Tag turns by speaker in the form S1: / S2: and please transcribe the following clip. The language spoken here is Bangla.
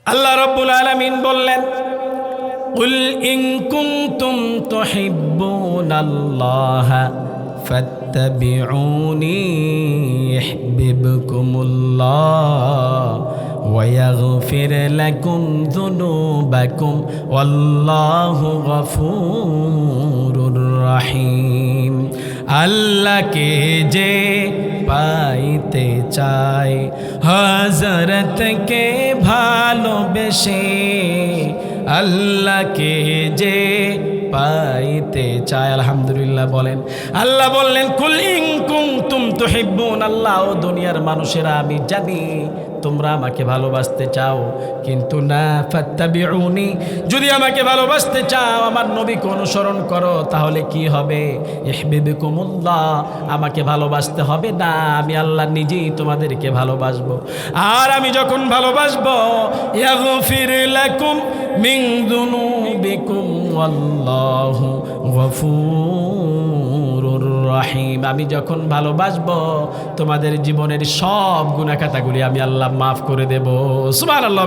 S1: আল্লাহ রাব্বুল আলামিন বললেন, কুল ইন কুনতুম তুহিব্বুনাল্লাহা ফাত্তাবিউনি ইউহিব্বুকুমুল্লাহ ওয়া ইয়াগফির লাকুম যুনুবাকুম ওয়াল্লাহু গফুরুর রহিম। আল্লাহকে যে পাইতে চায় হযরতকে ভালোবেসে, আল্লাহকে যে পাইতে চায়, আলহামদুলিল্লাহ বলেন। আল্লাহ বললেন, কুল ইন কুনতুম তুহিব্বুনাল্লাহ, ও দুনিয়ার মানুষেরা আমি জানি তোমরা আমাকে ভালোবাসতে চাও, কিন্তু না ফাত্তাবিউনি, যদি আমাকে ভালোবাসতে চাও আমার নবীকে অনুসরণ করো, তাহলে কি হবে? ইউহিব্বুকুমুল্লাহ, আমাকে ভালোবাসতে হবে না, আমি আল্লাহ নিজেই তোমাদেরকে ভালোবাসবো। আর আমি যখন ভালোবাসবো, ইয়াগফির লাকুম মিন যুনুবিকুম ওয়াল্লাহু গফুরুর রহিম। আমি যখন ভালোবাসবো তোমাদের জীবনের সব গুনাহ খাতাগুলি আমি আল্লাহ মাফ করে দেব। সুবহানাল্লাহ।